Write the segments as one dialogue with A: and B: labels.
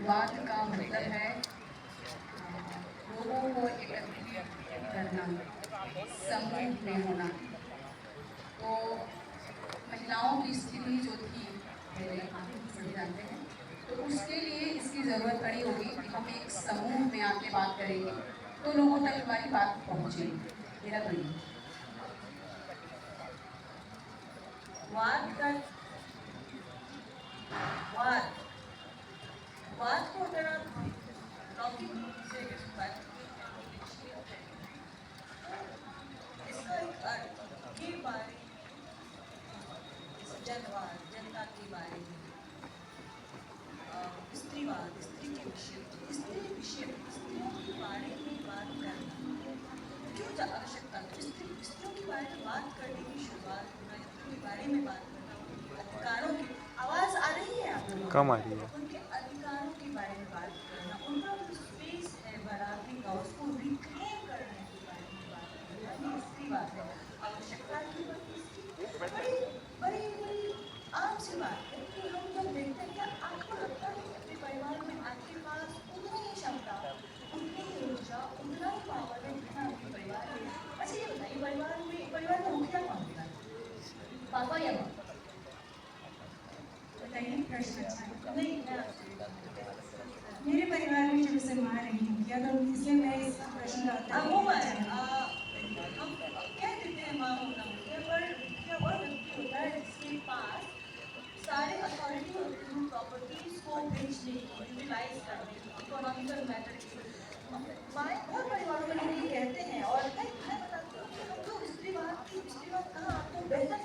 A: वाद का मतलब है लोगों को एकत्रित करना, समूह में होना। तो महिलाओं की स्थिति जो थी पहले, आप सभी जानते हैं, तो उसके लिए इसकी ज़रूरत पड़ी होगी कि हम एक समूह में आके बात करेंगे तो लोगों तक हमारी बात पहुँचेगी। मेरा तो ये
B: वाद को अगर आप लौकिक रूप से बात इसका एक अर्थ ये बारे जनवाद, जनता के बारे में, स्त्रीवाद, स्त्री के विषय, स्त्रियों के बारे में बात करना क्यों आवश्यकता है? स्त्रियों के बारे में बात करने की शुरुआत, स्त्रियों के बारे में बात करना, अधिकारों की आवाज आ रही है आपको?
C: कम आ रही है।
B: उनके अधिकारों के बारे में बात करना, उनका जो स्पेस है बराबरी का, उसको रिक्लेम करने के बारे में बात करना, ये स्त्रीवाद है। आवश्यकता की बड़ी आम सी बात है कि हम जब देखते हैं, क्या आपको लगता है अपने परिवार में आपके पास उतनी ही क्षमता, उतनी ही ऊर्जा, उतना ही पावर है जितना आपके परिवार में? अच्छा ये बताइए, परिवार का मुखिया कौन होता है? पापा या माँ?
D: बताइए, प्रश्न अच्छा है।
B: नहीं,
D: मेरे परिवार में जब से माँ रही मुखिया, तो इसलिए मैं इस प्रश्न का
B: हम कह देते हैं माँ होना मुखिया, पर मुखिया वह व्यक्ति होता है जिसके पास सारे अथॉरिटी होते हैं प्रॉपर्टीज को बेचने की, यूटिलाइज करने की, इकोनॉमिकल मैटर की। माए बहुत परिवारों में लोग ये कहते हैं, और मैं बताती हूँ कि हम लोग स्त्रीवाद कहाँ आपको बेहतर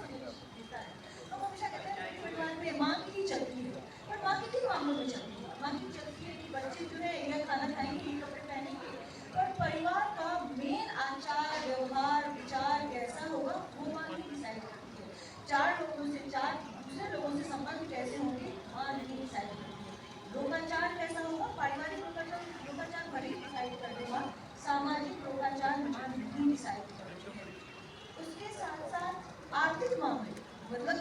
B: देता है। हम हमेशा कहते हैं मेरे परिवार में माँ की ही चलती है, पर माँ के किन मामलों में चलती है? माँ की चलती है कि बच्चे जो है यह खाना खाएंगे, ये कपड़े पहनेंगे, पर परिवार का मेन आचार व्यवहार विचार कैसा होगा वो माँ ही डिसाइड करती है। चार लोगों से, चार दूसरे लोगों से संबंध कैसे होंगे माँ नहीं डिसाइड करती है। लोकाचार कैसा होगा, पारिवारिक लोकाचार भले ही डिसाइड कर देगा, सामाजिक लोकाचार माँ नहीं डिसाइड करती है। उसके साथ साथ आर्थिक मामले, मतलब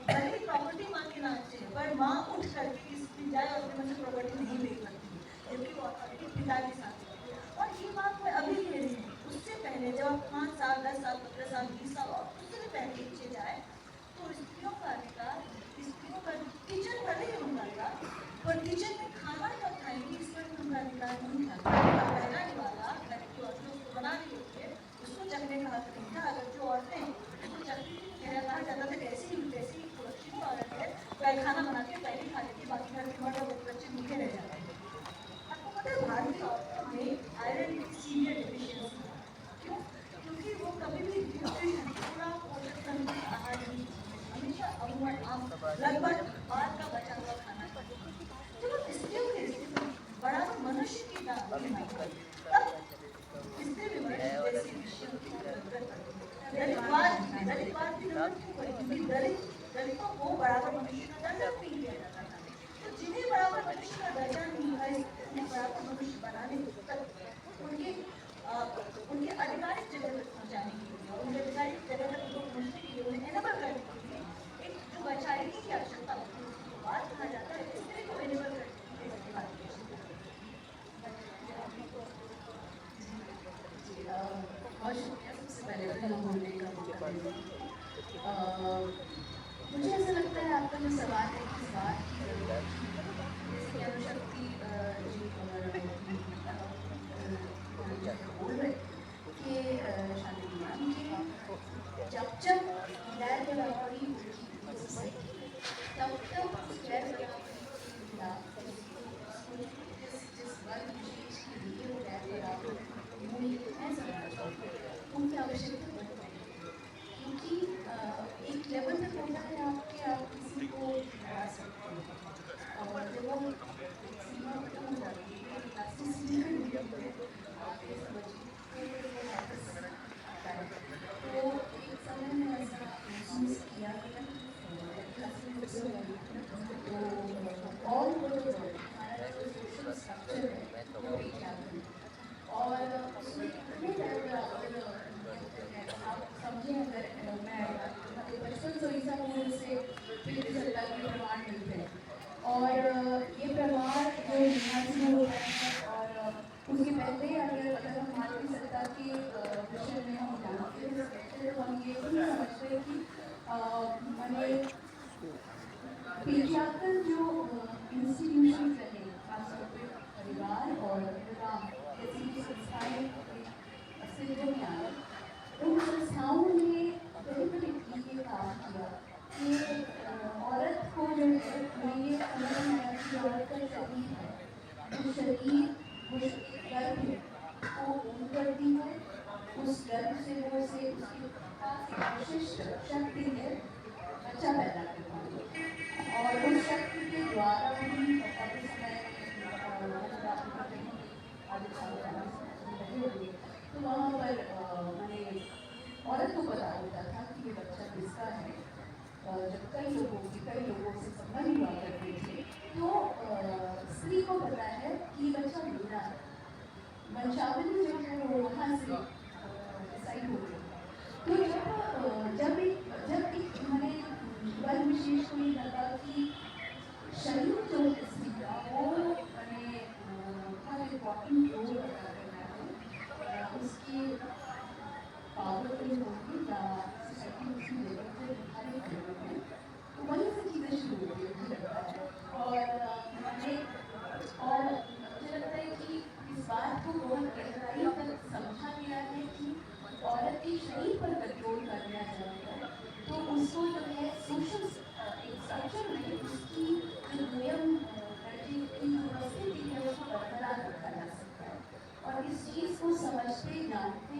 B: भले ही प्रॉपर्टी माँ के नाम से है, पर माँ उठ करके किसी जाए और अपने से प्रॉपर्टी नहीं बेच सकती है, जबकि वो अथॉरिटी पिता के साथ है। और ये बात मैं अभी कह रही हूँ, उससे पहले जब आप 5 साल 10 साल 15 साल 20 साल और उससे भी पहले पीछे जाए, तो स्त्रियों का अधिकार, स्त्रियों का किचन भले ही उनका था, पर किचन में खाना कब खाएंगे इस पर उनका अधिकार नहीं था। पहला निवाला घर की औरतें उसको बना रही होती है, उसको चखने का हक नहीं था। अगर जो औरतें उसको चखती थी, कहा जाता था कैसी सुरक्षित औरत है, वह खाना बना के पहले खा लेती, बाकी घर के मर्द और बच्चे भूखे रह जाते हैं। आपको पता है भारतीय औरतों में आयरन की सीवियर डिफिशियंसी है। क्यों? क्योंकि वो कभी भी न्यूट्रिशन, पूरा पोषक संतुलित आहार नहीं खाते, हमेशा लगभग बाहर का बचा हुआ खाना खाते। जब हम स्त्रियों की स्थिति बराबर मनुष्य की तब स्त्री भी मनुष्य जैसे विषयों की जरूरत पड़ती है। दलितवाद की जरूरत क्यों पड़ी? क्योंकि दलितों को बराबर मनुष्य का दर्जा नहीं दिया जाता था। तो जिन्हें बराबर मनुष्य का दर्जा नहीं है, उन्हें बराबर मनुष्य बनाने तक उनके आधिकारिक जगह तक पहुँचाने के लिए, और उनके आधिकारिक जगह तक उनको पहुँचने के लिए, उन्हें एनेबल करने के लिए एक जो वैचारिक की आवश्यकता होती है, उसको बात कहा जाता है, स्त्री को एनेबल करने के लिए बात की
A: बहुत शुक्रिया सबसे पहले तो यहाँ बोलने का मौका देने मुझे ऐसा लगता है आपका जो सवाल है किस बात की जरूरत, जैसे कि अनुशक्ति जी और बोल रहे कि शादी मैम कि जब गैर बराबरी होगी तब तक गैर बराबरी के खिलाफ जिस वर्ग विशेष के लिए वो गैर बराबरी होनी है समझना उनकी आवश्यकता बढ़ जाएगी, क्योंकि एक लेवल तक होता है आपके, आप किसी को हरा सकते हैं, और जब वो सीमा खत्म हो जाती है, इलास्टिसिटी खत्म हो जाती है, आप ये समझिए फिर वो वापस आता है। तो एक समय में ऐसा महसूस किया गया तो ऑल ओवर द वर्ल्ड हमारा जो सोशल स्ट्रक्चर है वो पेट्रियार्कल, और उसमें इतने आप समझे, अगर मैं बचपन से ही से फिर सत्ता के प्रमाण मिलते हैं, और ये प्रमाण उसके पहले अगर हम भारतीय सरकार के विषय में हम जानते हैं तो हम ये भी समझते हैं कि मैंने पेट्रियार्कल जो इंस्टीट्यूशन रहे, खासतौर पे परिवार और विवाह जैसी जो संस्थाएं अस्तित्व में आई, उन संस्थाओं ने डेलिबरेटली ये काम किया कि औरत को जो है वो ये समझना है कि औरत का शरीर है, वो शरीर वो गर्भ को ऊन करती है, उस गर्भ से वो से उसके पास एक विशिष्ट शक्ति है बच्चा पैदा करने की, और उस शक्ति के द्वारा ही अभी समय तो वहाँ पर मैंने औरत को पता होता था कि ये बच्चा किसका है। जब कई लोगों से संबंध हुआ करते थे तो स्त्री को पता है कि बच्चा मेरा है। वंशावली जो है वो वहाँ से डिसाइड हो गई। तो जब एक मैंने वर्ग विशेष को ये लगा कि शरीर जो है स्त्री का वो मैंने बहुत इम्पोर्टेंट रोल अदा करना है, उसकी पावरफुल होगी या सोसाइटी उसकी लेवल पर दिखाई देने में, तो वहीं से चीज़ें शुरू होती है मुझे लगता है। और मुझे लगता है कि इस बात को बहुत गहराई तक समझा गया है कि औरत के शरीर पर कंट्रोल करना चाहता है तो उसको जो है सोशल एक स्ट्रक्चर में उसकी जो नियम दर्जे की जो स्थिति है उसको बरकरार रखा जा सकता है। और इस चीज़ को समझते जानते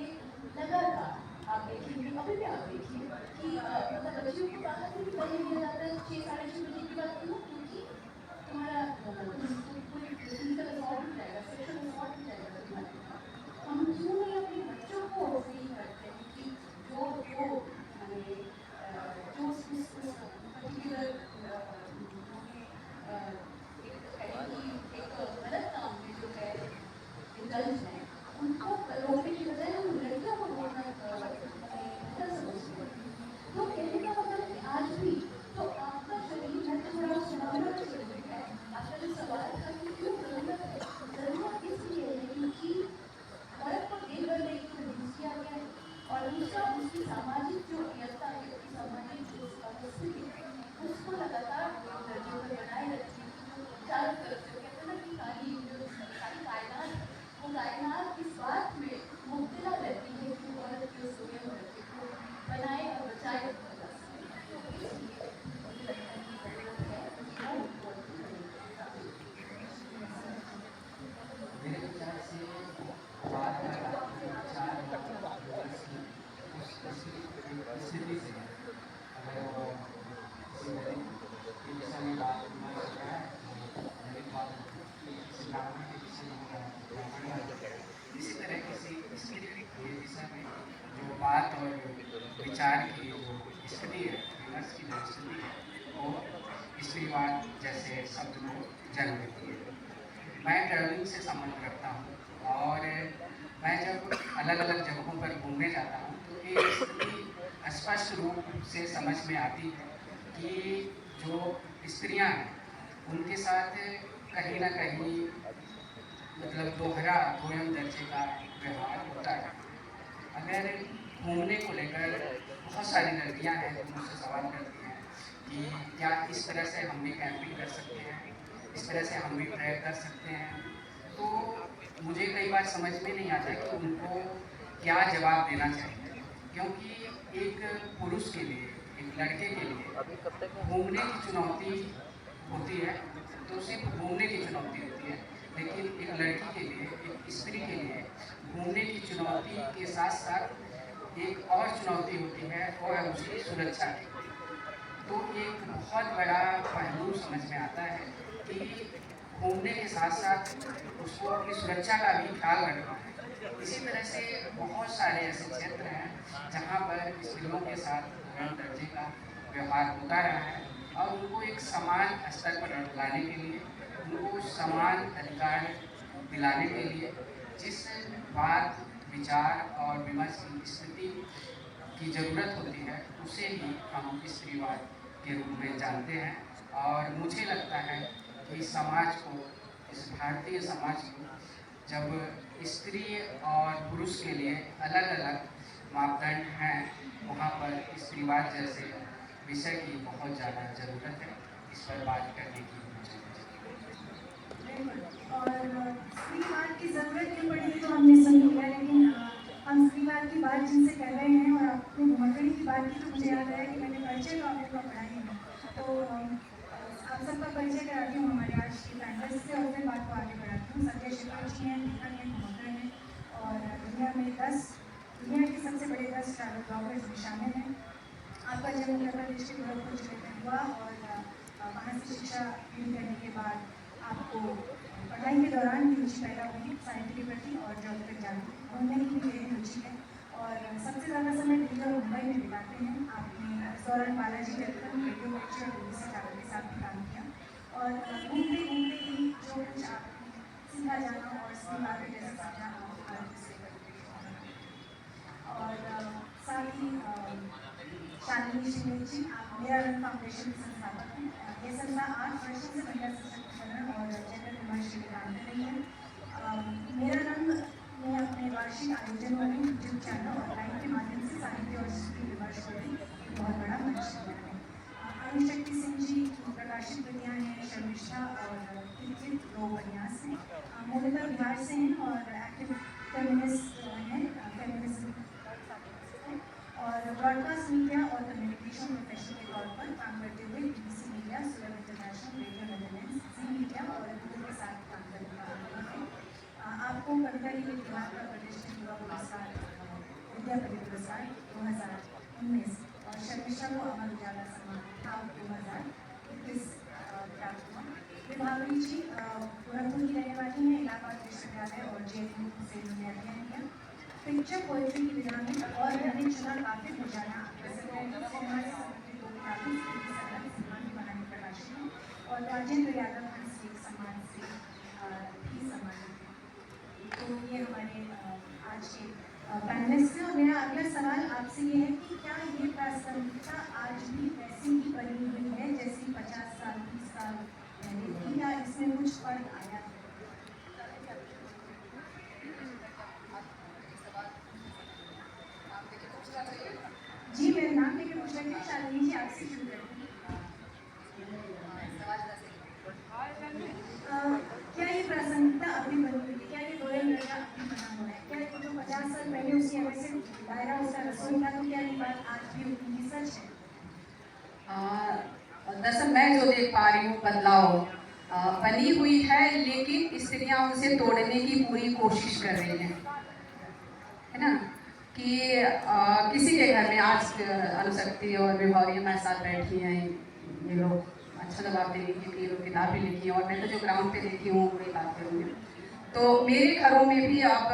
A: लगातार आप देखेंगे, अभी भी आप देखिए कि मतलब बच्चियों को बाहर भी पहले दिया जाता है 6 साढ़े 6 बजे की बात क्यों, क्योंकि तुम्हारा कोई फिजिकल असॉल्ट हो जाएगा, सेक्सुअल असॉल्ट हो जाएगा तुम्हारे। हम क्यों नहीं अपने बच्चों को फ्री करते हैं कि जो उस पर्टिकुलर एक गलत काम में जो है इंडल्ज है उनको रोकने की बजाय हम लड़कियों को रोकना बेहतर समझते हैं। तो कहने का मतलब कि आज भी तो आपका शरीर है तो थोड़ा सुनाना जरूरी है। आपका जो सवाल था कि क्यों जरूरत है, जरूरत इसलिए है क्योंकि औरत को दिन भर में रिड्यूस किया गया है और दूसरा उसकी सामाजिक जो अभियंता है, उसकी सामाजिक जो स्थिति है उसको लगातार दर्जे पर बनाए रखने की जो चारों तरफ से कहते हैं ना कि सारी कायनात वो कायनात इस बात में मुब्तला रहती है कि औरत के उस स्वयं दर्जे को बनाए और बचाए रखा जा सके। तो इसलिए मुझे लगता है कि जरूरत है
C: मेरे विचार से बात स्थिति से अगर वो दिशा में बात इसी तरह किसी दिशा में जो बात और विचार की जो स्थिति है, विमर्श की जो स्थिति है वो स्त्रीवाद जैसे शब्द को जन्म देती है। मैं ट्रैवलिंग से संबंध रखता हूँ और मैं जब अलग अलग जगहों पर घूमने जाता हूँ तो एक स्थिति स्पष्ट रूप से समझ में आती है कि जो स्त्रियाँ हैं उनके साथ कहीं ना कहीं मतलब दोयम दर्जे का व्यवहार होता है। अगर घूमने को लेकर बहुत सारी लड़कियाँ हैं जो मुझसे सवाल करती हैं कि क्या इस तरह से हम भी कैंपिंग कर सकते हैं, इस तरह से हम भी ट्रैक कर सकते हैं, तो मुझे कई बार समझ में नहीं आता कि उनको क्या जवाब देना चाहिए। क्योंकि एक पुरुष के लिए, एक लड़के के लिए घूमने की चुनौती होती है तो सिर्फ घूमने की चुनौती होती है, लेकिन एक लड़की के लिए, एक स्त्री के लिए घूमने की चुनौती के साथ साथ एक और चुनौती होती है वो है उसकी सुरक्षा की। तो एक बहुत बड़ा पहलू समझ में आता है कि घूमने के साथ साथ उसको अपनी सुरक्षा का भी ख्याल रखना है। इसी तरह से बहुत सारे ऐसे क्षेत्र हैं जहाँ पर स्त्रियों के साथ दर्जे का व्यवहार होता रहा है और उनको एक समान स्तर पर लाने के लिए, उनको समान अधिकार दिलाने के लिए जिस बात, विचार और विमर्श की स्थिति की ज़रूरत होती है उसे ही हम स्त्रीवाद के रूप में जानते हैं। और मुझे लगता है कि समाज को, इस भारतीय समाज को जब स्त्री और पुरुष के लिए अलग अलग मापदंड हैं, वहाँ पर स्त्रीवाद जैसे विषय की बहुत ज़्यादा ज़रूरत है। इस पर बात करने की मुझे
D: और स्त्रीवाद की ज़रूरत क्यों पड़ी तो हमने सुन लिया, लेकिन हम स्त्रीवाद की बात जिनसे कर रहे हैं और आपने घुमटड़ी की बात की तो मुझे याद आया कि मैंने परिचय तो आप लोग का पढ़ाई है, तो आप सबका परिचय कराती हूँ हमारे आज के पैनलिस्ट से और फिर बात को आगे बढ़ाती हूँ। संजय शिखर जी हैं, दीपक हैं, घुमटड़ हैं और दुनिया के सबसे बड़े 10 ट्रैवल ब्लॉगर्स में शामिल हैं। आपका जन्म उत्तर प्रदेश के गोरखपुर जिले में हुआ और वहाँ से शिक्षा पूरी करने के बाद आपको पढ़ाई के दौरान भी रुचि पैदा हुई साहित्य के प्रति और जॉब तक जाने घूमने की भी मेरी रुचि है और सबसे ज़्यादा समय दिल्ली और मुंबई में बिताते हैं। आपने इस दौरान बालाजी टेलीफोन, रेडियो पिक्चर और टीवी से ट्रैवल के साथ भी काम किया और घूमते घूमते ही जो कुछ आपने सीखा जाना और स्त्रीवाद में जैसे समझा आप से और साथ ही शालिनी शिंदे जी, आप मेरा रंग फाउंडेशन के संस्थापक हैं। ये संस्था 8 वर्षों से महिला सशक्तिकरण और जेंडर विमर्श के लिए काम कर रही है। मेरा रंग में अपने वार्षिक आयोजनों में यूट्यूब चैनल और लाइव के माध्यम से साहित्य और स्त्री विमर्श को भी बहुत बड़ा मंच दिया है। अनुशक्ति सिंह जी की प्रकाशित कृतियाँ हैं शर्मिष्ठा और किरकिर 2 उपन्यास हैं। मूलतः बिहार से हैं और एक्टिव फेमिनिस्ट हैं, फेमिनिज्म और ब्रॉडकास्ट मीडिया और कम्युनिकेशन प्रोफेशनल के तौर पर काम करते हुए BBC मीडिया, सुलभ इंटरनेशनल, रेडियो नेदरलैंड्स, जी मीडिया और गूगल के साथ काम करने का अनुभव है। आपको कविता के लिए बिहार का प्रतिष्ठित युवा पुरस्कार विद्यापति पुरस्कार 2019 और शर्मिष्ठा को अमर उजाला सम्मान 2021 प्राप्त हुआ। विभावरी जी गोरखपुर की रहने वाली हैं, इलाहाबाद विश्वविद्यालय और JNU से उन्होंने अध्ययन किया। पिक्चर पोएट्री की विधा में और मैंने चुना काफी हो जाना सम्मान बनाने प्रकाशित है और राजेंद्र यादव हंस के सम्मान से भी सम्मानित है। तो ये हमारे आज के पैनलिस्ट हैं और मेरा अगला सवाल आपसे ये है कि क्या ये प्रासंगिकता आज भी वैसी ही बनी हुई है जैसी 50 साल 30 साल पहले थी या इसमें कुछ फर्क आया है? जी मेरा नाम लेके पूछ रहे थे, शालिनी जी आपसे शुरू करती हूँ। क्या ये प्रासंगिकता अभी बनी हुई है? क्या ये गोयल लड़का अभी बना हुआ है? क्या ये जो 50 साल पहले उसकी हमें से दायरा उसका रसोई था तो क्या ये बात आज भी उतनी सच है?
E: दरअसल मैं जो देख पा रही हूँ बदलाव बनी हुई है, लेकिन स्त्रियाँ उसे तोड़ने की पूरी कोशिश कर रही हैं, है ना। कि किसी के घर में आज अनुशक्ति और विभावरी हमारे साथ बैठी हैं, ये लोग अच्छा जवाब देंगे क्योंकि ये लोग किताब भी लिखी हैं और मैं तो जो ग्राउंड पे देखी हूँ वही बात करूँगी। तो मेरे घरों में भी अब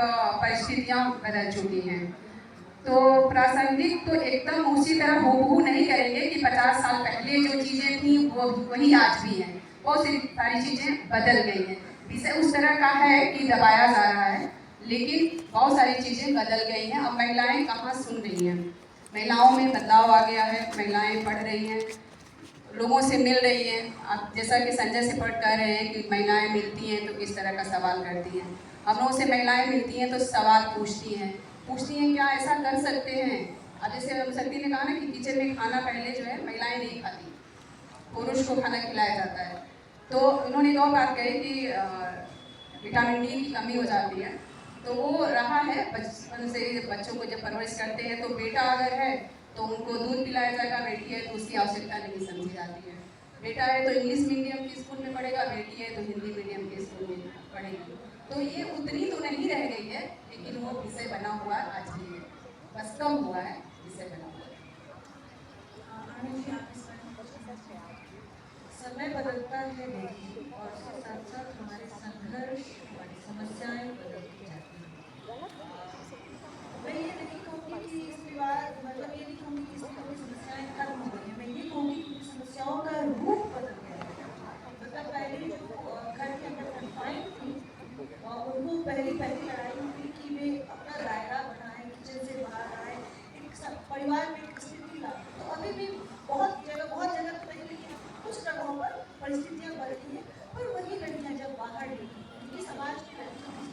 E: परिस्थितियाँ बदल चुकी हैं। तो प्रासंगिक तो एकदम उसी तरह हूबहू नहीं करेंगे कि 50 साल पहले जो चीज़ें थी वो वही आज भी हैं। बहुत सारी चीज़ें बदल गई हैं। विषय उस तरह का है कि दबाया जा रहा है, लेकिन बहुत सारी चीज़ें बदल गई हैं। अब महिलाएं कहाँ सुन रही हैं, महिलाओं में बदलाव आ गया है, महिलाएं पढ़ रही हैं, लोगों से मिल रही हैं। अब जैसा कि संजय सिपट कह रहे हैं कि महिलाएं मिलती हैं तो किस तरह का सवाल करती हैं। हम लोगों से महिलाएं मिलती हैं तो सवाल पूछती हैं क्या ऐसा कर सकते हैं। अब जैसे अनुशक्ति ने कहा ना कि किचन में खाना पहले जो है महिलाएं नहीं खाती, पुरुष को खाना खिलाया जाता है। तो उन्होंने एक और बात कही कि विटामिन डी की कमी हो जाती है, तो वो रहा है बचपन से। बच्चों को जब परवरिश करते हैं तो बेटा अगर है तो उनको दूध पिलाया जाएगा, बेटी है तो उसकी आवश्यकता नहीं समझी जाती है। बेटा है तो इंग्लिश मीडियम के स्कूल में पढ़ेगा, बेटी है तो हिंदी मीडियम के स्कूल में पढ़ेगी। तो ये उतनी तो नहीं रह गई है, लेकिन वो विषय बना हुआ आज भी है, बस कम हुआ है विषय बना हुआ।
B: समय बदलता है लेकिन और साथ साथ हमारे संघर्ष, हमारी समस्याएं बदलती जाती हैं। मैं ये नहीं कहूँगी कि इस विवाद मतलब ये नहीं कहूँगी कि इसकी समस्याएं खत्म हो गई हैं। मैं ये कहूँगी कि समस्याओं का रूप बदल गया है। मतलब पहले जो घर के अंदर कन्फाइंड थी उनको पहली लड़ाई हुई कि वे अपना दायरा बनाए, किचन से बाहर आए, एक परिवार में एक स्थिति ला। तो अभी भी बहुत जगह तो नहीं, लेकिन कुछ जगहों पर परिस्थितियाँ बदली हैं। पर वही लड़कियाँ जब बाहर निकली, क्योंकि समाज की लड़कियों की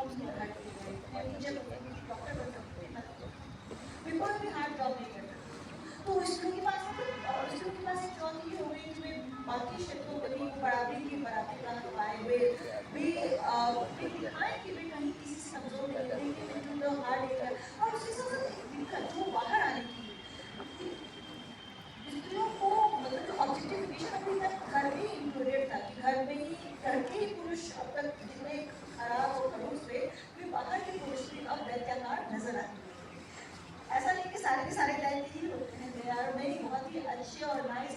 B: काउंसलिंग हार्ड की गई, मैं टीचर डॉक्टर बन सकती थी, मैं कोई भी हार्ड जॉब नहीं कर सकती। तो स्कूल के पास एक चुनौती ये हो गई कि वे बाकी क्षेत्रों पर भी बराबरी का पाए हुए वे दिखाएं कि वे कहीं किसी से कमजोर नहीं थे, कि वे जो हार्ड एरिया और उसके साथ साथ एक दिक्कत जो बाहर आने की स्त्रियों को मतलब ऑब्जेक्टिफिकेशन अभी तक घर में ही इंक्लूडेड था कि घर के ही पुरुष अब तक जितने खराब और खड़ूस थे वे बाहर के पुरुष भी अब दैत्याकार नजर आते हैं। ऐसा नहीं कि सारे के सारे दैत्य ही होते हैं, यार नहीं, बहुत ही अच्छे और नाइस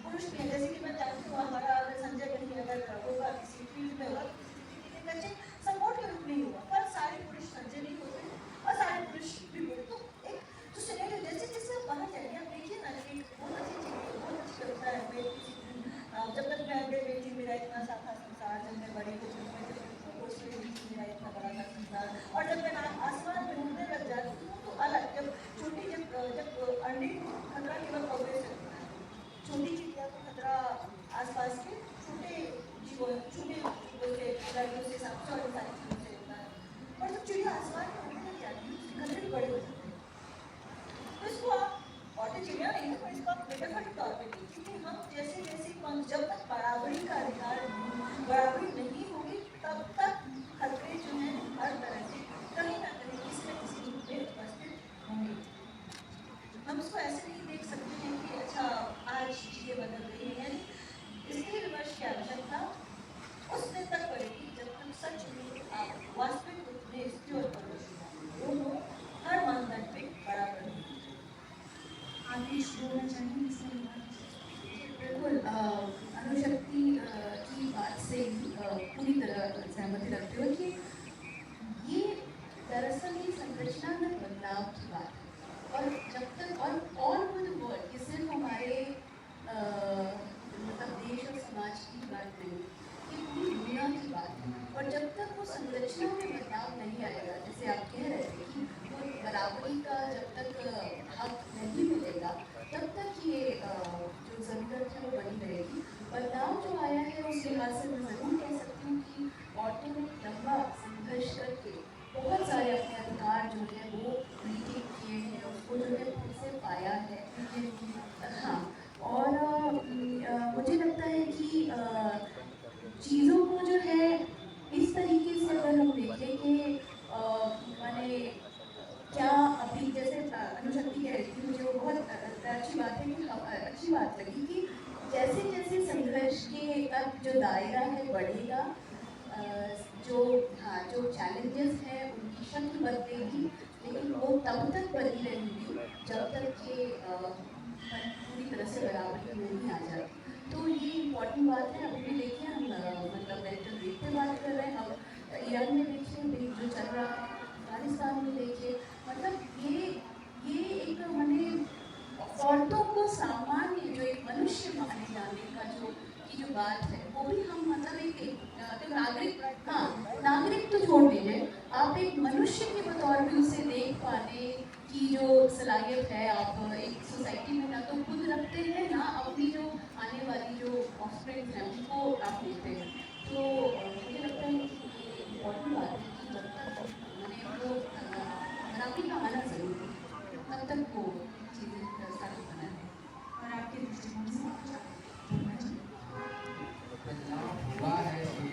B: पुरुष भी हैं। जैसे कि मैं जानती हूँ हमारा संजय कहीं अगर होगा किसी फील्ड में होगा अच्छे सपोर्ट के रूप में ही होगा, पर सारे पुरुष संजय नहीं होते और सारे पुरुष भी होते। तो एक जो सिनेरियो जैसे जैसे आप बाहर जाएंगे आप देखिए ना कि बहुत अच्छी चीज़ बहुत अच्छी लगता है। जब तक मैं अंडे में थी मेरा इतना सा था संसार, जब मैं बड़ी हो मेरा इतना बड़ा था संसार, और जब मैं आसमान में उड़ने लग जाती हूँ तो अलग जब अंडे खतरा केवल कौवे से होता है, छोटी चिड़िया को खतरा आसपास के छोटे जीवों से लड़कियों से सबसे और सारी चीज़ों से होता है। और जब चिड़िया आसमान में उड़ने लग जाती है उसके खतरे भी बड़े हो जाते हैं। तो इसको आप और चिड़िया नहीं है पर इसको आप मेटाफोरिक तौर पे लीजिए, क्योंकि हम जैसे जब तक बराबरी का अधिकार बराबरी नहीं होगी तब तक खतरे जो है हर तरह से कहीं ना कहीं किसी न किसी रूप में उपस्थित होंगे। हम इसको ऐसे नहीं देख सकते हैं कि अच्छा आज चीज़ें बदल गई हैं, यानी इसके विमर्श की आवश्यकता उस दिन तक पड़ेगी जब तक सच में वास्तविक रूप में स्त्री और पुरुष दोनों हर मानदंड पे बराबर हों।
D: आदेश बोलना चाहिए इसमें?
A: बिल्कुल, अनुशक्ति की बात से पूरी तरह सहमति रखते हो कि ये दरअसल ये संरचनागत बदलाव की बात है, और जब तक और ऑल ओवर द वर्ल्ड, ये सिर्फ हमारे मतलब देश और समाज की बात नहीं, ये पूरी दुनिया की बात है। और जब तक वो संरचना में बदलाव नहीं आएगा, जैसे आप कह रहे थे कि वो बराबरी का जब तक हक नहीं मिलेगा तब तक ये जो ज़रूरत है वो बनी रहेगी। बदलाव जो आया है उस लिहाज से मैं ज़रूर कह सकती हूँ कि औरतों ने लंबा संघर्ष करके बहुत सारे अपने अधिकार जो है वो रीटेक किए हैं, उसको जो है फिर से पाया है। हाँ, और मुझे लगता है कि चीज़ों को जो है इस तरीके से अगर हम देखें कि माने क्या अभी जैसे अनुशक्ति कह रही थी, मुझे वो बहुत अच्छी बात है कि अच्छी बात लगी कि जैसे जैसे संघर्ष के तक जो दायरा है बढ़ेगा, जो चैलेंजेस हैं उनकी शक्ल बदलेगी, लेकिन वो तब तक बनी रहेंगी जब तक ये पूरी तरह से बराबरी नहीं आ जाती। तो ये इम्पॉर्टेंट बात है। अभी भी देखिए हम मतलब मैरिटल रेट पे बात कर रहे हैं, अब ईरान में देखिए जो चल रहा है, अफगानिस्तान में देखिए, मतलब ये एक मैंने औरतों को सामान्य जो एक मनुष्य माने जाने का जो बात है वो भी हम मतलब एक नागरिक तो छोड़ दीजिए, आप एक मनुष्य के बतौर भी उसे देख पाने की जो सलाहियत है, आप एक सोसाइटी में ना तो खुद रखते हैं ना अपनी जो आने वाली जो ऑफस्प्रिंग्स हैं उनको आप देते हैं। तो मुझे लगता है कि ये इम्पोर्टेंट बात है कि जब तक मैंने वो बराबरी का आना ज़रूरी है तब तक वो चीज़ें स्थापित बना है।
D: और आपके दृष्टिकोण से
C: बदलाव हुआ है कि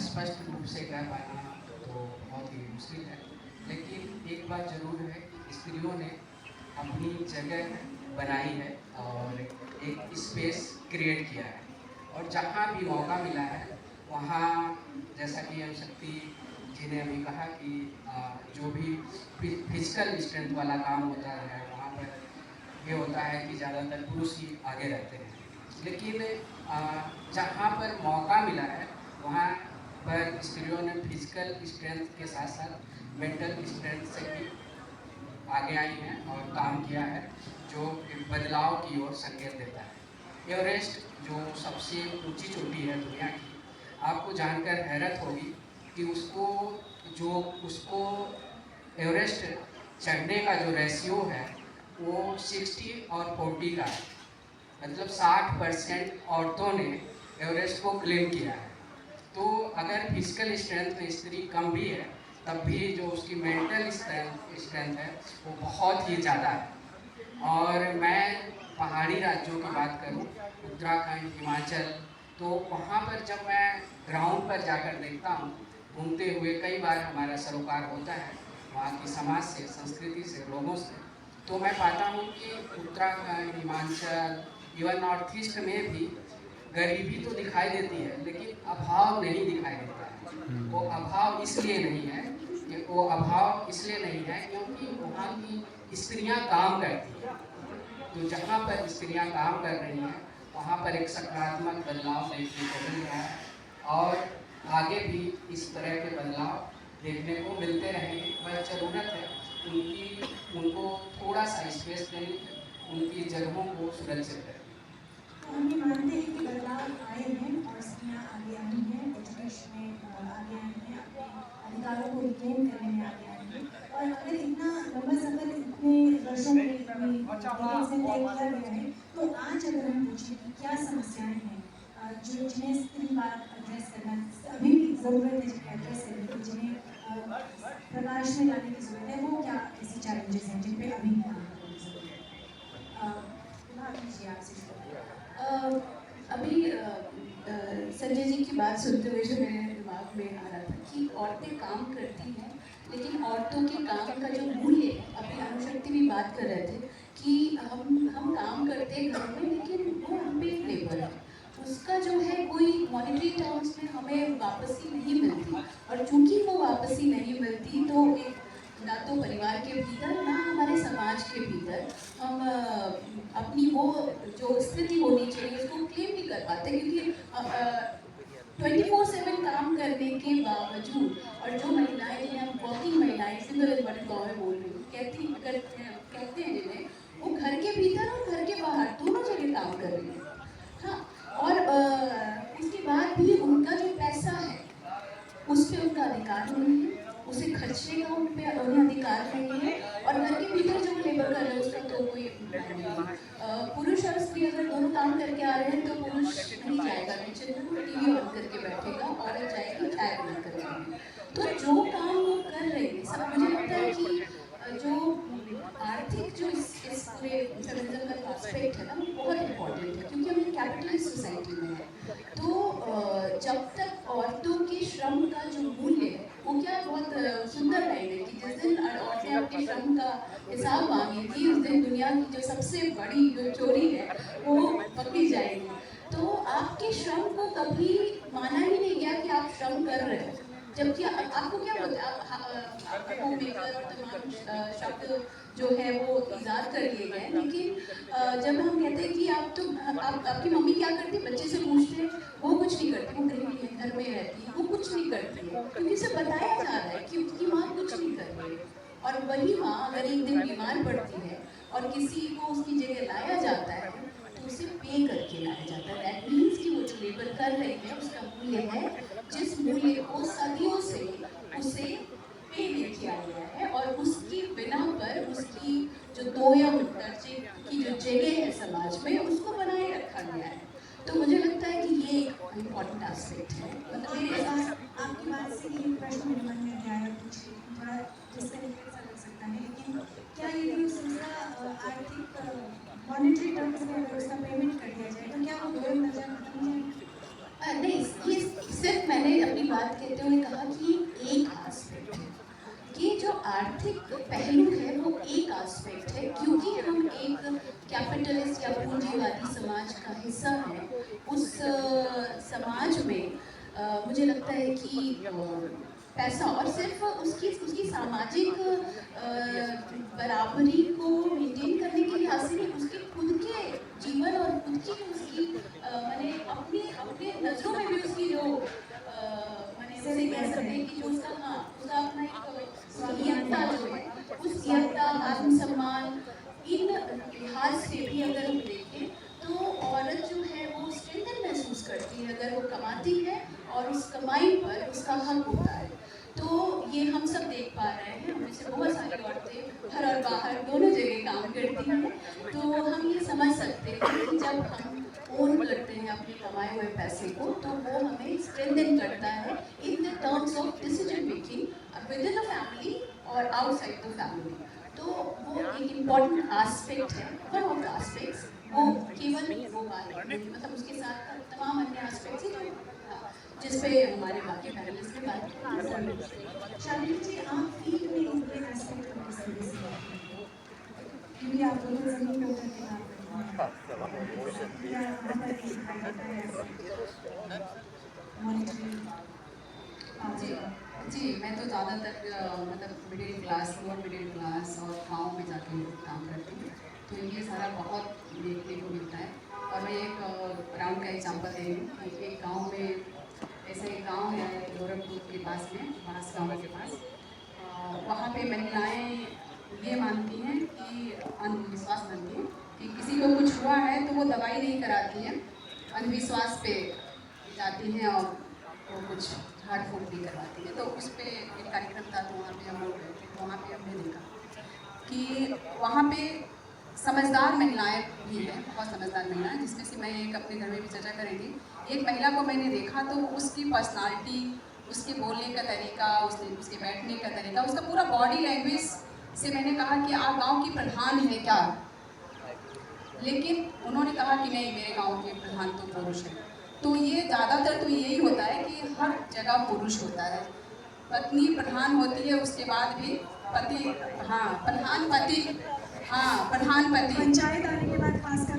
C: स्पष्ट रूप से कह पाना तो बहुत ही मुश्किल है, लेकिन एक बात जरूर है कि स्त्रियों ने अपनी जगह बनाई है और एक स्पेस क्रिएट किया है, और जहाँ भी मौका मिला है वहाँ, जैसा कि अनुशक्ति जी ने अभी कहा कि जो भी फिजिकल स्ट्रेंथ वाला काम होता है वहाँ पर ये होता है कि ज़्यादातर पुरुष ही आगे रहते हैं, लेकिन जहाँ पर मौका मिला है वहाँ पर स्त्रियों ने फिजिकल स्ट्रेंथ के साथ साथ मेंटल स्ट्रेंथ से भी आगे आई हैं और काम किया है, जो एक बदलाव की ओर संकेत देता है। एवरेस्ट जो सबसे ऊंची चोटी है दुनिया की, आपको जानकर हैरत होगी कि उसको एवरेस्ट चढ़ने का जो रेशियो है वो 60 और 40 का है, मतलब 60% औरतों ने एवरेस्ट को क्लेम किया है। तो अगर फिजिकल स्ट्रेंथ में स्त्री कम भी है, तब भी जो उसकी मेंटल स्ट्रेंथ है वो बहुत ही ज़्यादा है। और मैं पहाड़ी राज्यों की बात करूं, उत्तराखंड, हिमाचल, तो वहाँ पर जब मैं ग्राउंड पर जाकर देखता हूँ, घूमते हुए कई बार हमारा सरोकार होता है वहाँ की समाज से, संस्कृति से, लोगों से, तो मैं पाता हूँ कि Uttarakhand, Himachal, even north east में भी गरीबी तो दिखाई देती है, लेकिन अभाव नहीं दिखाई देता है। वो अभाव इसलिए नहीं है क्योंकि वहाँ की स्त्रियाँ काम करती हैं। तो जहाँ पर स्त्रियाँ काम कर रही हैं वहाँ पर एक सकारात्मक बदलाव देखने को मिल रहा है, और आगे भी इस तरह के बदलाव देखने को मिलते रहेंगे। वह ज़रूरत है उनको थोड़ा सा स्पेस देने की, उनकी जगहों को सुरक्षित करें।
D: तो हम ये मानते हैं कि बदलाव आए हैं और स्त्रियाँ आगे आई हैं, एजुकेशन में आगे आई हैं, अपने अधिकारों को रिक्लेम करने में आगे आई हैं। और अगर इतना लंबा सफर इतने वर्षों में इतनी decades में तय किया गया है, तो आज अगर हम पूछें कि क्या समस्याएं हैं जो जिन्हें स्त्रीवाद एड्रेस करना अभी भी ज़रूरत है, जिन्हें एड्रेस करने की, जिन्हें प्रकाश में लाने की ज़रूरत है, वो क्या ऐसी चैलेंजेस हैं जिन पे अभी भी काम करने की ज़रूरत है? कीजिए आपसे शुरू।
A: अभी संजय जी की बात सुनते हुए जो मेरे दिमाग में आ रहा था कि औरतें काम करती हैं, लेकिन औरतों के काम का जो मूल्य है, अभी अनुशक्ति भी बात कर रहे थे कि हम काम करते हैं घर में, लेकिन वो अनपेड लेबर है, उसका जो है कोई मॉनेटरी टर्म्स में हमें वापसी नहीं मिलती। और चूंकि वो वापसी नहीं मिलती तो एक ना तो परिवार के भीतर, ना हमारे समाज के भीतर हम अपनी वो जो स्थिति होनी चाहिए उसको क्लेम नहीं कर पाते, क्योंकि 24/7 काम करने के बावजूद, और जो महिलाएं, जिन्हें हम वर्किंग महिलाएं, सिंगल बड़े गाँव में बोल रही हूँ, कहते हैं जिन्हें, वो घर के भीतर और घर के बाहर दोनों जगह काम कर रही है। हाँ, और इसके बाद भी उनका जो पैसा है उस पर उनका अधिकार नहीं है, उसे खर्चने का उन्हें अधिकार नहीं है, और घर के भीतर जो लेबर कर रहे हैं उसका तो कोई पुरुष और स्त्री अगर दोनों काम करके आ रहे हैं तो पुरुष नहीं जाएगा किचन में, टीवी ऑन करके बैठेगा, औरत जाएगी चाय बना करके। तो जो काम वो कर रहे हैं सब, मुझे लगता है कि जो आर्थिक जो इस पूरे फेमिनिज्म का एस्पेक्ट है ना, वो बहुत इम्पोर्टेंट है, क्योंकि हम एक कैपिटलिस्ट सोसाइटी में है। तो जब तक औरतों के श्रम का जो मूल्य है, वो क्या बहुत सुंदर लाइन है कि जिस दिन औरतें अपने श्रम का हिसाब मांगेंगी, उस दिन दुनिया की जो सबसे बड़ी जो चोरी है वो पकड़ी जाएगी। तो आपके श्रम को कभी माना ही नहीं गया कि आप श्रम कर रहे हो, जबकि आपको क्या बोलते हैं, होम मेकर और तमाम शब्द जो है वो ईजाद कर लिए गए, लेकिन जब हम कहते हैं कि आपकी मम्मी क्या करती है, बच्चे से पूछते हैं, वो कुछ नहीं करती, वो गृहिणी है, घर में रहती है, वो कुछ नहीं करती है, क्योंकि उसे बताया जा रहा है कि उसकी माँ कुछ नहीं कर रही है। और वही माँ अगर एक दिन बीमार पड़ती है और किसी को उसकी जगह लाया जाता है तो उसे पे करके लाया जाता है। दैट मीन्स कि वो जो लेबर कर रही है उसका मूल्य है, जिस मूल्य को सदियों से उसे पे नहीं किया गया है, और उसकी बिना पर उसकी जो दो या दर्जे की जो जगह है समाज में उसको बनाए रखा गया है। तो मुझे लगता है कि ये एक इम्पॉर्टेंट एस्पेक्ट है।
D: मतलब मेरे आपकी बात से ये प्रश्न मेरे मन में आया, कुछ थोड़ा जिस तरीके से लग सकता है, लेकिन क्या यदि उसका आर्थिक मॉनेटरी टर्म्स में अगर उसका पेमेंट कर दिया जाए तो क्या वो दो नजर खत्म हो जाएगा?
A: नहीं, ये सिर्फ मैंने अपनी बात कहते हुए कहा कि एक एस्पेक्ट है, कि जो आर्थिक पहलू है वो एक एस्पेक्ट है, क्योंकि हम एक कैपिटलिस्ट या पूंजीवादी समाज का हिस्सा है। उस समाज में मुझे लगता है कि पैसा और सिर्फ उसकी सामाजिक बराबरी को मेंटेन करने के लिहाज से नहीं, उसके खुद के जीवन और खुद की उसकी मैंने अपने नज़रों में भी उसकी जो मैंने ऐसे कह सकते हैं कि जो उसका अपना एक नियंता जो है, उस नियंता, आत्मसम्मान, इन लिहाज से भी अगर हम देखें तो औरत जो है वो स्ट्रेंथन महसूस करती है अगर वो कमाती है और उस कमाई पर उसका हक होता है। तो ये हम सब देख पा रहे हैं, हमें से बहुत सारी औरतें घर और बाहर दोनों जगह काम करती हैं, तो हम ये समझ सकते हैं कि जब हम ओन करते हैं अपने कमाए हुए पैसे को, तो वो हमें स्ट्रेंथन करता है in the terms of decision making with in a family और आउटसाइड द फैमिली। तो वो एक इम्पॉर्टेंट आस्पेक्ट है, वन ऑफ द आस्पेक्ट्स। वो केवल वो बात नहीं, मतलब उसके साथ तमाम अन्य आस्पेक्ट्स हैं जिस पे हमारे बाकी पैनलिस्ट ने बात की।
D: शालिनी जी, आप फील्ड में इनके एस्पेक्ट को किस तरह से देखते हैं? क्योंकि आप दोनों जमीन पे उतर के काम करते हैं, या वहाँ पर भी दिखाई देता है मॉनिटरिंग?
E: जी जी, मैं तो ज़्यादातर मतलब middle class, lower middle class और गाँव में जाके काम करती हूँ, तो ये सारा बहुत देखने को मिलता है। और मैं एक ग्राउंड का एग्जांपल दे रही हूँ कि एक गांव में, ऐसे एक गांव है गोरखपुर के पास में, बांस गाँव के पास, वहाँ पे महिलाएं ये मानती हैं कि अंधविश्वास मानती हैं कि किसी को कुछ हुआ है तो वो दवाई नहीं कराती हैं, अंधविश्वास पे जाती हैं और वो कुछ झाड़ फूँक भी करवाती है। तो उस पर एक कार्यक्रम था, तो वहाँ पे हम लोग गए थे, तो वहाँ पे हमने देखा कि वहाँ पे समझदार महिलाएं भी हैं, बहुत समझदार महिलाएं, जिसमें से मैं एक अपने घर में भी चर्चा कर रही थी। एक महिला को मैंने देखा तो उसकी पर्सनालिटी, उसके बोलने का तरीका, उसके बैठने का तरीका, उसका पूरा बॉडी लैंग्वेज से मैंने कहा कि आप गाँव की प्रधान हैं क्या? लेकिन उन्होंने कहा कि नहीं, मेरे गाँव के प्रधान तो पुरुष हैं। तो ये ज़्यादातर तो यही होता है कि हर जगह पुरुष होता है, पत्नी प्रधान होती है, उसके बाद भी पति, हाँ प्रधान पति, हाँ प्रधान पति,
D: पंचायत आने के बाद खासकर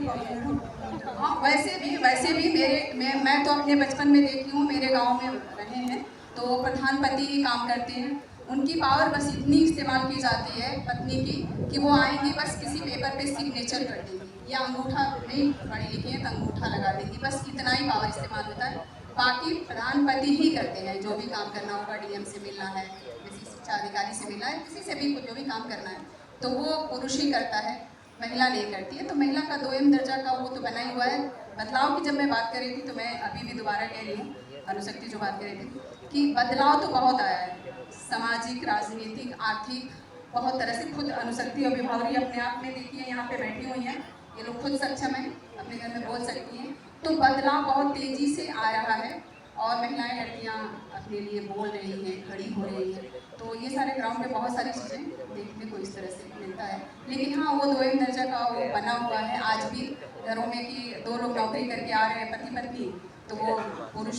E: हाँ वैसे भी मैं तो अपने बचपन में देखी हूँ, मेरे गांव में रहे हैं, तो प्रधान पति ही काम करते हैं। उनकी पावर बस इतनी इस्तेमाल की जाती है पत्नी की कि वो आएंगी, बस किसी पेपर पे सिग्नेचर कर देंगी, या अंगूठा, नहीं पढ़ी लिखी है तो अंगूठा लगा देंगी, बस इतना ही पावर इस्तेमाल होता है। बाकी प्रधानपति ही करते हैं जो भी काम करना होगा, डीएम से मिलना है, किसी शिक्षा अधिकारी से मिलना है, किसी से भी जो भी काम करना है, तो वो पुरुष ही करता है, महिला नहीं करती है। तो महिला का दोयम दर्जा का वो तो बना ही हुआ है। बदलाव की जब मैं बात कर रही थी, तो मैं अभी भी दोबारा कह रही हूँ, अनुशक्ति जो बात कर रही थी कि बदलाव तो बहुत आया है, सामाजिक, राजनीतिक, आर्थिक, बहुत तरह से। खुद अनुशक्ति और विभावरी अपने आप में देखिए यहाँ पे बैठी हुई हैं, ये लोग खुद सक्षम हैं, अपने घर में बोल सकती हैं। तो बदलाव बहुत तेज़ी से आ रहा है और महिलाएं, लड़कियाँ अपने लिए बोल रही हैं, खड़ी हो रही हैं। तो ये सारे ग्राउंड पे बहुत सारी चीज़ें देखने को इस तरह से मिलता है। लेकिन हाँ, वो दोयम दर्जा का वो बना हुआ है आज भी घरों में कि दो लोग नौकरी करके आ रहे हैं, पति पत्नी, तो वो पुरुष,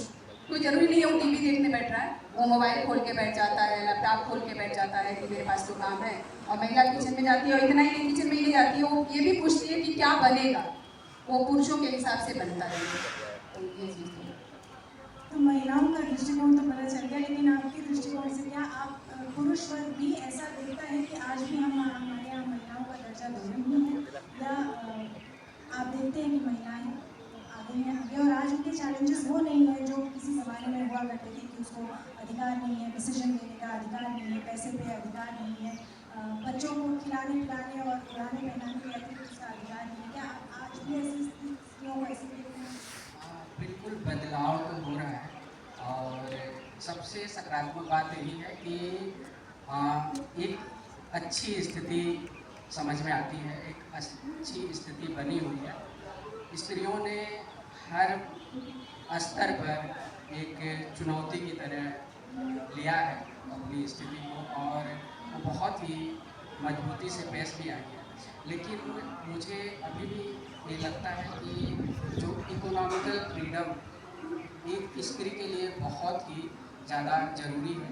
E: कोई ज़रूरी नहीं है वो टीवी देखने बैठ रहा है, वो मोबाइल खोल के बैठ जाता है, लैपटॉप खोल के बैठ जाता है कि मेरे पास तो काम है। और महिला किचन में जाती है, और इतना ही किचन में ही जाती है, वो ये भी पूछती है कि क्या बनेगा, वो पुरुषों के हिसाब से बनता है। तो ये चीज़
D: तो महिलाओं का दृष्टिकोण तो पता चल गया, लेकिन आपके दृष्टिकोण से क्या आप पुरुष वर्ग भी ऐसा देखता है कि आज भी हमारे यहाँ महिलाओं का दर्जा दोयम ही है, या आप देखते हैं कि महिलाएं आगे हैं आगे, और आज उनके चैलेंजेस वो नहीं है जो किसी ज़माने में हुआ करते थे कि उसको अधिकार नहीं है, डिसीजन लेने का अधिकार नहीं है, पैसे पे अधिकार नहीं है, बच्चों को खिलाने पिलाने और उड़ाने पहनाने के अतिरिक्त उसका अधिकार नहीं है? क्या आज भी ऐसी स्थितियों को ऐसे देखते हैं?
C: बिल्कुल बदलाव तो हो रहा है, और सबसे सकारात्मक बात यही है कि एक अच्छी स्थिति समझ में आती है, एक अच्छी स्थिति बनी हुई है। स्त्रियों ने हर स्तर पर एक चुनौती की तरह लिया है अपनी स्थिति को, और वो बहुत ही मजबूती से पेश भी आई है। लेकिन मुझे अभी भी ये लगता है कि जो इकोनॉमिकल फ्रीडम एक स्त्री के लिए बहुत ही ज़्यादा ज़रूरी है।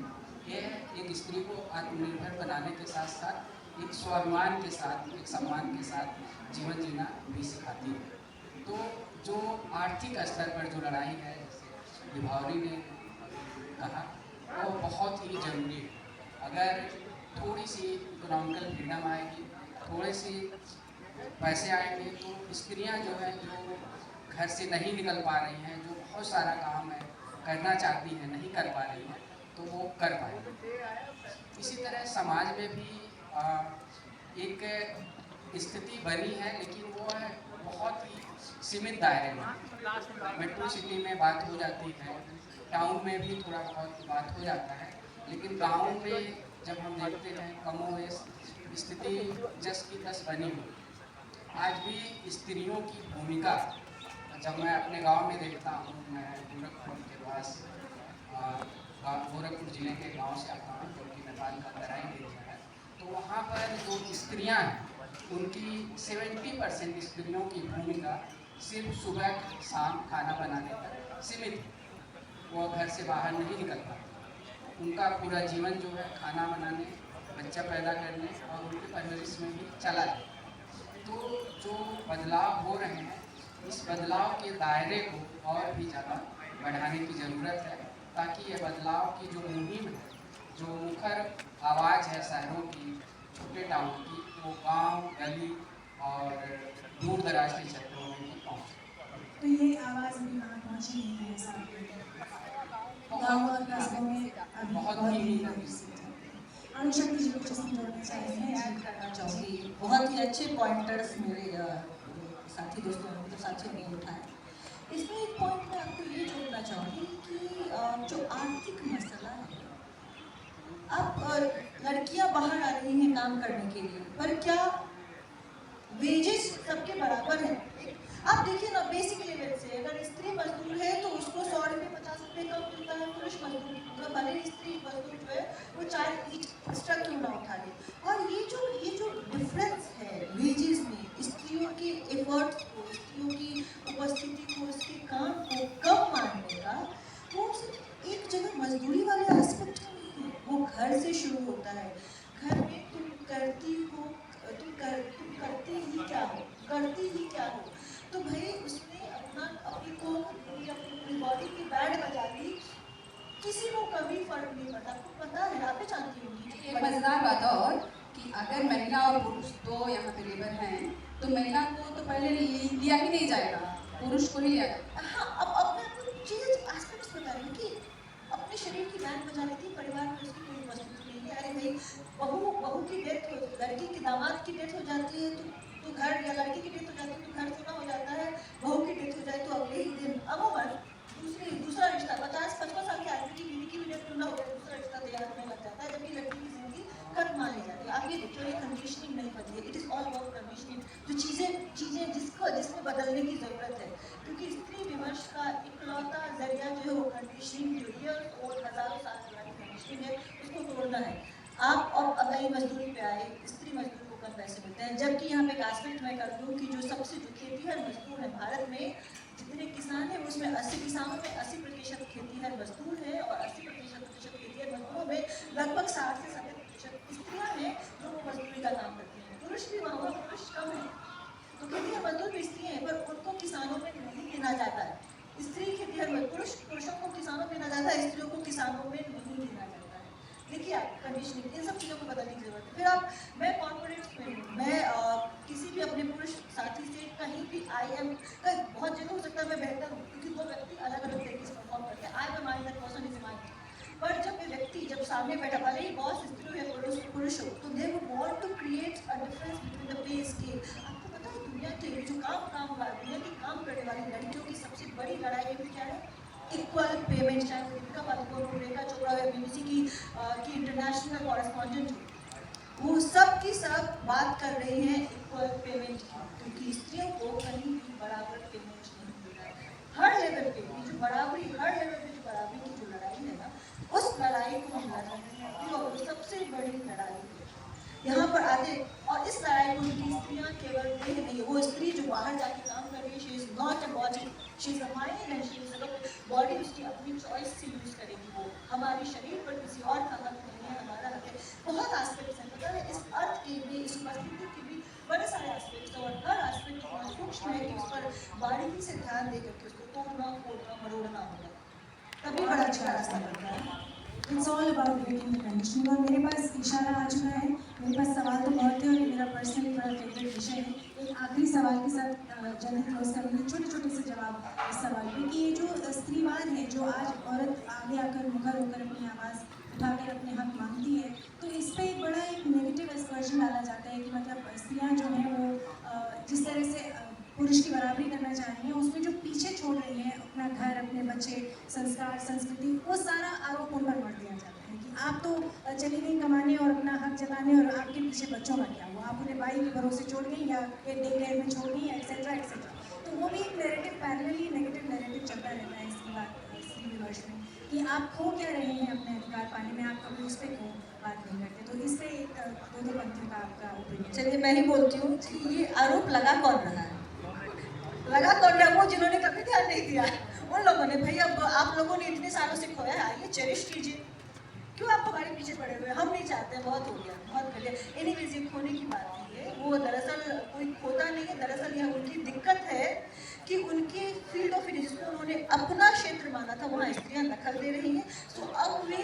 C: ये एक स्त्री को आत्मनिर्भर बनाने के साथ साथ एक स्वाभिमान के साथ, एक सम्मान के साथ जीवन जीना भी सिखाती है। तो जो आर्थिक स्तर पर जो लड़ाई है, जैसे विभावरी ने कहा, वो बहुत ही ज़रूरी है। अगर थोड़ी सी इकोनॉमिकल फ्रीडम आएगी, थोड़े से पैसे आएंगे, तो स्त्रियां जो है, जो घर से नहीं निकल पा रही हैं, जो बहुत सारा काम है करना चाहती हैं, नहीं कर पा रही हैं, तो वो कर पाएंगे। इसी तरह समाज में भी एक स्थिति बनी है, लेकिन वो है बहुत ही सीमित दायरे में। मेट्रो सिटी में बात हो जाती है, टाउन में भी थोड़ा बहुत बात हो जाता है, लेकिन गाँव में जब हम देखते हैं कमोवेश स्थिति जस की तस बनी हुई। आज भी स्त्रियों की भूमिका जब मैं अपने गांव में देखता हूँ, मैं गोरखपुर के पास गोरखपुर जिले के गांव से आता हूँ जो कि नेपाल का तराई एरिया है, तो वहाँ पर जो स्त्रियाँ हैं उनकी 70% स्त्रियों की भूमिका सिर्फ सुबह शाम खाना बनाने तक सीमित है। वो घर से बाहर नहीं निकल पाती। उनका पूरा जीवन जो है खाना बनाने, बच्चा पैदा करने और उनकी परवरिश में ही चला जाए। तो जो बदलाव हो रहे हैं, इस बदलाव के दायरे को और भी ज़्यादा बढ़ाने की ज़रूरत है, ताकि ये बदलाव की जो मुहिम है, जो मुखर आवाज़ है शहरों की, छोटे टाउन की, वो गांव, गली और दूर दराज के क्षेत्रों में भी पहुँचे।
D: तो ये आवाज़ अभी वहाँ पहुँची नहीं है, ऐसा गाँव और कस्बों में अभी
C: बहुत
D: बहुत
C: ही
D: अनुशक्ति जी कुछ इसमें जोड़ना चाहिए।
B: ऐड करना चाहूँगी, बहुत ही अच्छे पॉइंटर्स मेरे साथी दोस्तों ने, मतलब साथियों ने उठाए। इसमें एक पॉइंट मैं आपको ये जोड़ना चाहूँगी कि जो आर्थिक मसला है, अब लड़कियां बाहर आ रही हैं काम करने के लिए, पर क्या वेजेस सबके बराबर हैं? आप देखिए ना, बेसिक लेवल से अगर स्त्री मजदूर है तो उसको 100 रुपये 50 रुपये कम मिलता है पुरुष मजदूर, मतलब भले ही स्त्री मजदूर जो है वो 4 ईंट एक्स्ट्रा क्यों ना उठा ले। और ये जो डिफरेंस है वेजेस में, स्त्रियों के एफर्ट्स को, स्त्रियों की उपस्थिति को, उसके काम को कम मानने का, वो सिर्फ एक जगह मजदूरी वाले एस्पेक्ट में नहीं है, वो घर से शुरू होता है। घर में तुम करती हो, तुम करती ही क्या हो, तो भाई उसने अपनी बॉडी की बैंड बजा दी, किसी को कभी फर्क नहीं पड़ता। आपको पता है, आप भी जानती होंगी।
E: एक मजेदार बात और कि अगर महिला और पुरुष दो यहाँ पे लेबर हैं तो महिला को तो पहले लिया ही नहीं जाएगा, पुरुष को ही लिया जाएगा।
B: हाँ, अब मैं आपको चीज़ें एस्पेक्ट्स बता रही हूँ कि अपने शरीर की बैंड बजा रही थी, परिवार में उसकी कोई उपस्थिति नहीं है। अरे भाई, बहू की डेथ हो, लड़की की दामाद की डेथ हो जाती है तो घर, या लड़की की डेथ हो जाती है तो घर सोना हो जाता है। बहू की डेथ हो जाए तो अगले ही दिन अमूमन दूसरा रिश्ता, 50-55 साल के आदमी की बीवी की भी डेथ होना हो गया, दूसरा रिश्ता तैयार होने लग जाता है, जबकि लड़की की जिंदगी खत्म मान ली जाती है। आप ये देखो, ये कंडीशनिंग नहीं बदली है, it is all about conditioning. जो चीज़ें जिसमें बदलने की ज़रूरत है, क्योंकि स्त्री विमर्श का इकलौता जरिया जो है वो कंडीशनिंग, जो ईयर्स और हज़ारों साल पुरानी कंडीशनिंग है, उसको तोड़ना है। आप अब नई मजदूरी पे आए, स्त्री मजदूर को कम पैसे मिलते हैं, जबकि यहाँ पे एक एस्पेक्ट मैं कर दूँ कि जो सबसे जो खेतीहर मजदूर है भारत में, जितने किसान हैं उसमें 80 किसानों में 80% खेतीहर मजदूर है, और 80% खेतीहर मजदूरों में लगभग 60 से 70% स्त्रियाँ हैं जो वो मजदूरी का काम करती हैं। पुरुष भी वहाँ पुरुष कम है, तो खेतीहर मजदूर भी स्त्रियाँ हैं, पर उनको किसानों में नहीं गिना जाता है। स्त्री खेतीहर मजदूर, पुरुषों को किसानों में गिना जाता है, स्त्रियों को किसानों में नहीं गिना जाता है। देखिए आप कंडीशनिंग, इन सब चीज़ों को बदलने की जरूरत है। फिर आप, मैं कॉर्पोरेट्स में हूँ, मैं किसी भी अपने पुरुष साथी से कहीं भी बहुत जगह हो सकता है मैं बेहतर हूँ, क्योंकि वो व्यक्ति अलग अलग तरीके से परफॉर्म करते हैं। I am mind, that person is mind. पर जब ये व्यक्ति जब सामने बैठा, भले ही बॉस स्त्री हो या पुरुष हो, तो they would want to create a difference between the pay scale. आपको पता है दुनिया के जो दुनिया की काम करने वाली लड़कियों की सबसे बड़ी लड़ाई भी क्या है? Equal payment. चाहे दीपिका पादुकोण, रेखा चोपड़ा या BBC की इंटरनेशनल कॉरेस्पॉन्डेंट हो, वो सब की सब बात कर रही हैं इक्वल पेमेंट की, क्योंकि स्त्रियों को कहीं भी बराबर पेमेंट नहीं मिल रहा है। हर लेवल पे जो बराबरी, हर लेवल पे जो बराबरी की जो लड़ाई है ना, उस लड़ाई को हम लड़ रहे हैं, और वो सबसे बड़ी लड़ाई है यहाँ पर आते। और इस लड़ाई को उनकी स्त्रियाँ केवल देख नहीं है, वो स्त्री जो बाहर जाके काम कर रही है, she is not a body, she is a mind and she is a body, उसकी अपनी चॉइस से यूज करेगी। वो हमारे शरीर पर किसी और का हक नहीं है, हमारा हक है। बहुत एस्पेक्ट्स हैं, पता है, इस अर्थ के भी, इस उपस्थिति के भी बड़े सारे एस्पेक्ट्स हैं, और हर एस्पेक्ट को सूक्ष्म है कि उस पर बारीकी से ध्यान दे करके उसको तोड़ना, फोड़ना, मरोड़ना होगा, तभी बड़ा अच्छा रास्ता बनता है।
D: It's all about breaking the conditioning. और मेरे पास इशारा आ चुका है, मेरे पास सवाल तो बहुत थे और ये मेरा पर्सनली बड़ा फेवरेट विषय है। एक आखिरी सवाल के साथ जल्दी क्लोज करेंगे, छोटे छोटे से जवाब इस सवाल पे, कि ये जो स्त्रीवाद है, जो आज औरत आगे आकर मुखर होकर अपनी आवाज़ उठाकर अपने हक मांगती है, तो इस पर एक बड़ा एक नेगेटिव एक्सपर्शन डाला जाता है कि मतलब स्त्रियाँ जो हैं वो जिस तरह से पुरुष की बराबरी करना चाह रही हैं, उसमें जो पीछे छोड़ रही हैं अपना घर, अपने बच्चे, संस्कार, संस्कृति, वो सारा आरोप उन पर मर दिया जाता है कि आप तो चली गई कमाने और अपना हक जताने, और आपके पीछे बच्चों का क्या हुआ, आप उन्हें भाई के भरोसे छोड़ गई या डे केयर में छोड़ गई, एक्सेट्रा एक्सेट्रा। तो तो वो भी एक नैरेटिव, पैरेलली नेगेटिव नैरेटिव चलता रहता है इसकी बात, इसी विमर्श में, कि आप खो क्या रहे हैं अपने अधिकार पाने में, आप कभी उस पर क्यों बात नहीं करते। तो इस पर दोनों पंथियों का आपका ओपिनियन।
B: चलिए मैं ही बोलती हूँ कि ये आरोप लगा कौन रहा है, लगा कौन रहा है? वो जिन्होंने कभी ध्यान नहीं दिया, उन लोगों ने। भैया आप लोगों ने इतने सालों से खोया है, आइए चेरिश कीजिए, क्यों आप हमारे पीछे पड़े हुए हैं? हम नहीं चाहते, बहुत हो गया, बहुत कर लिया। एनीवेज, ये खोने की बात नहीं है, वो दरअसल कोई खोता नहीं है, दरअसल यह उनकी दिक्कत है कि उनकी फील्ड ऑफ जिसको उन्होंने अपना क्षेत्र माना था, वहाँ स्त्रियाँ दखल दे रही हैं। सो अब वे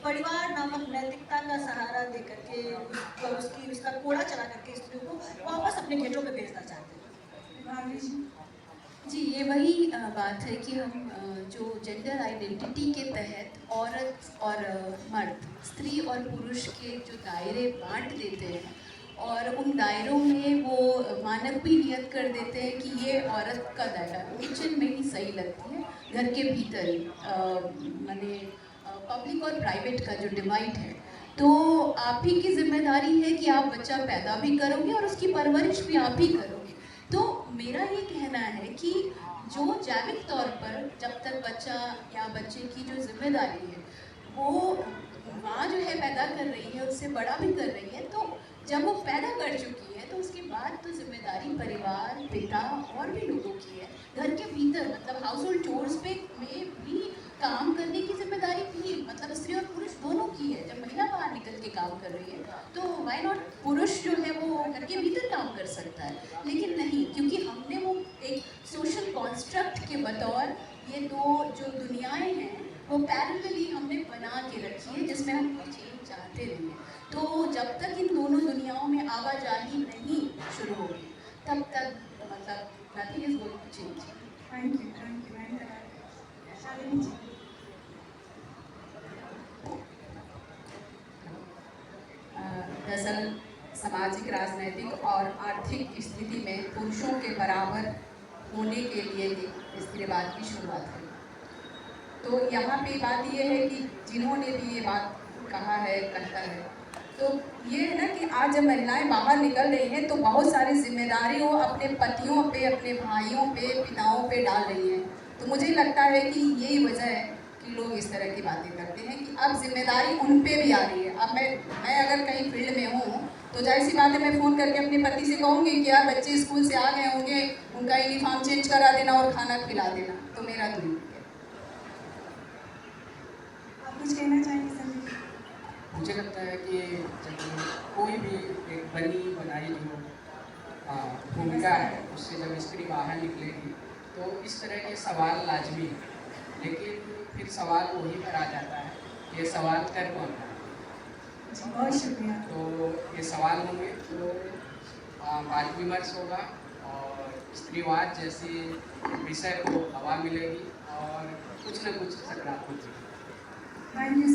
B: परिवार नामक नैतिकता का सहारा दे करके उसका कोड़ा चला करके स्त्रियों को वापस अपने घेटों में भेजना चाहते हैं।
A: जी, ये वही बात है कि हम जो जेंडर आइडेंटिटी के तहत औरत और मर्द, स्त्री और पुरुष के जो दायरे बांट देते हैं और उन दायरों में वो मानक भी नियत कर देते हैं कि ये औरत का दायरा किचन में ही सही लगती है, घर के भीतर ही, माने पब्लिक और प्राइवेट का जो डिवाइड है, तो आप ही की जिम्मेदारी है कि आप बच्चा पैदा भी करोगे और उसकी परवरिश भी आप ही करोगे। तो मेरा ये कहना है कि जो जैविक तौर पर जब तक बच्चा या बच्चे की जो जिम्मेदारी है वो माँ जो है पैदा कर रही है, उससे बड़ा भी कर रही है, तो जब वो पैदा कर चुकी है तो उसके बाद तो जिम्मेदारी परिवार, पिता और भी लोगों की है। घर के भीतर मतलब हाउस होल्ड चोर्स पे में भी काम करने की जिम्मेदारी भी मतलब स्त्री और पुरुष दोनों की है। जब महिला बाहर निकल के काम कर रही है तो व्हाई नॉट पुरुष जो है वो घर के भीतर काम कर सकता है, लेकिन नहीं, क्योंकि हमने वो एक सोशल कॉन्स्ट्रक्ट के बतौर ये दो जो दुनियाएं हैं वो पैरेलली हमने बना के रखी है, जिसमें हम चेंज चाहते नहीं हैं। तो जब तक इन दोनों दुनियाओं में आवाजाही नहीं शुरू होगी तब तक मतलब nothing is going to change.
D: Thank you, thank you. Shalini ji.
E: दरअसल सामाजिक, राजनीतिक और आर्थिक स्थिति में पुरुषों के बराबर होने के लिए ही स्त्रीवाद की शुरुआत हुई। तो यहाँ पे बात ये है कि जिन्होंने भी ये बात कहा है, कहता है, तो ये है ना कि आज जब महिलाएं बाहर निकल रही हैं तो बहुत सारी जिम्मेदारी वो अपने पतियों पे, अपने भाइयों पे, पिताओं पे डाल रही हैं। तो मुझे लगता है कि यही वजह है कि लोग इस तरह की बातें करते हैं कि अब जिम्मेदारी उन पे भी आ रही है। अब मैं अगर कहीं फील्ड में हूँ तो जाहिर सी बात है, मैं फ़ोन करके अपने पति से कहूँगी कि यार बच्चे स्कूल से आ गए होंगे, उनका यूनिफॉर्म चेंज करा देना और खाना खिला देना, तो मेरा तो नहीं है।
D: आप कुछ कहना चाहेंगे सर?
C: मुझे लगता है कि जब कोई भी एक बनी बनाई जो भूमिका है उससे जब स्त्री बाहर निकलेगी तो इस तरह के सवाल लाजमी है, लेकिन फिर सवाल वही पर आ जाता है, ये सवाल कर कौन रहा है?
D: बहुत शुक्रिया।
C: तो ये सवाल होंगे तो वाद विमर्श होगा और स्त्रीवाद जैसे विषय को हवा मिलेगी और कुछ न कुछ सकारात्मक।
D: Thank you.